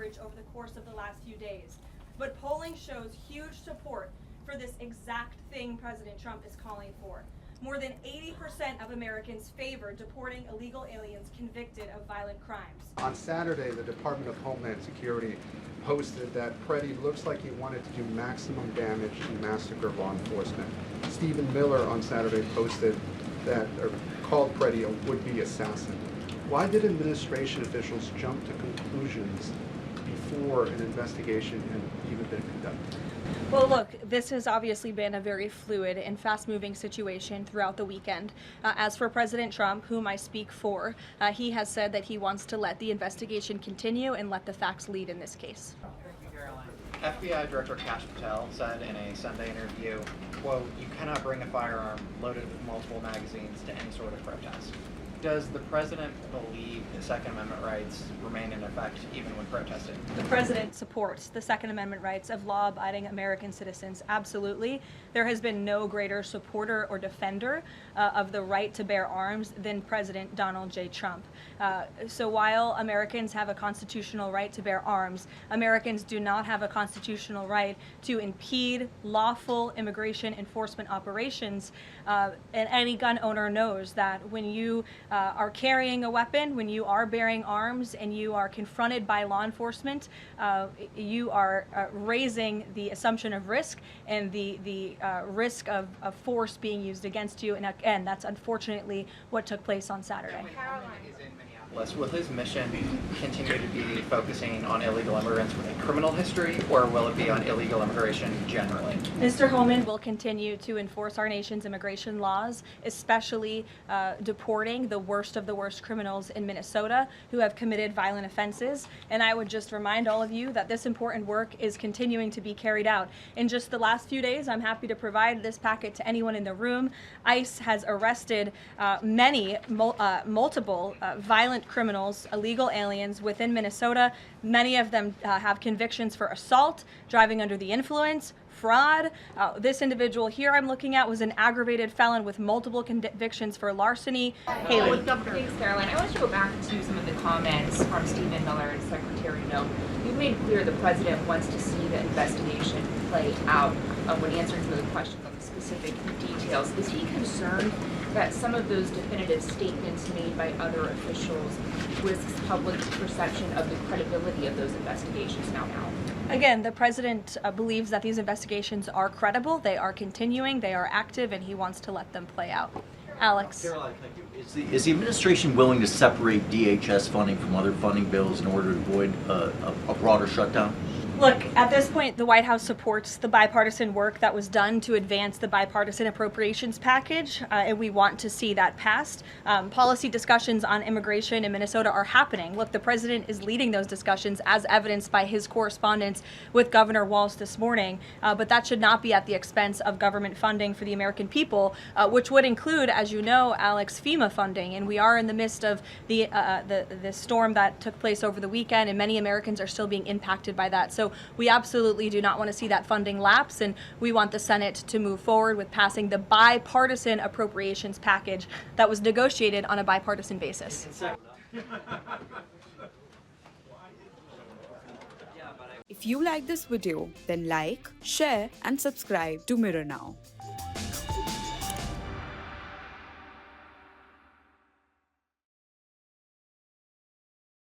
coverage over the course of the last few days. But polling shows huge support for this exact thing President Trump is calling for. More than 80% of Americans favor deporting illegal aliens convicted of violent crimes. On Saturday, the Department of Homeland Security posted that Pretti looks like he wanted to do maximum damage to massacre law enforcement. Stephen Miller on Saturday posted that, or called Pretti a would-be assassin. Why did administration officials jump to conclusions before an investigation had even been conducted? Well, look, this has obviously been a very fluid and fast-moving situation throughout the weekend. As for President Trump, whom I speak for, he has said that he wants to let the investigation continue and let the facts lead in this case. FBI Director Kash Patel said in a Sunday interview, quote, "You cannot bring a firearm loaded with multiple magazines to any sort of protest." Does the president believe the Second Amendment rights remain in effect even when protesting? The president supports the Second Amendment rights of law-abiding American citizens. Absolutely. There has been no greater supporter or defender of the right to bear arms than President Donald J. Trump. So while Americans have a constitutional right to bear arms, Americans do not have a constitutional right to impede lawful immigration enforcement operations. And any gun owner knows that when you are carrying a weapon, when you are bearing arms and you are confronted by law enforcement, you are raising the assumption of risk and the risk of force being used against you. And again, that's unfortunately what took place on Saturday. Karoline is in Minneapolis. Will his mission continue to be focusing on illegal immigrants with a criminal history, or will it be on illegal immigration generally? Mr. Holman will continue to enforce our nation's immigration laws, especially deporting the worst of the worst criminals in Minnesota who have committed violent offenses. And I would just remind all of you that this important work is continuing to be carried out. In just the last few days, I'm happy to provide this packet to anyone in the room. ICE has arrested multiple violent criminals, illegal aliens within Minnesota. Many of them have convictions for assault, driving under the influence, fraud. This individual here I'm looking at was an aggravated felon with multiple convictions for larceny. Haley. Thanks, Caroline. I want to go back to some of the comments from Stephen Miller and Secretary Noe. You've made clear the president wants to see the investigation play out when answering some of the questions on the specific details. Is he concerned that some of those definitive statements made by other officials risks public perception of the credibility of those investigations now? Again, the president believes that these investigations are credible, they are continuing, they are active, and he wants to let them play out. Alex. Caroline, thank you. Is the administration willing to separate DHS funding from other funding bills in order to avoid a broader shutdown? Look, at this point, the White House supports the bipartisan work that was done to advance the bipartisan appropriations package, and we want to see that passed. Policy discussions on immigration in Minnesota are happening. Look, the president is leading those discussions as evidenced by his correspondence with Governor Walz this morning, but that should not be at the expense of government funding for the American people, which would include, as you know, Alex, FEMA funding, and we are in the midst of the storm that took place over the weekend, and many Americans are still being impacted by that. So we absolutely do not want to see that funding lapse, and we want the Senate to move forward with passing the bipartisan appropriations package that was negotiated on a bipartisan basis. If you like this video, then like, share and subscribe to Mirror Now.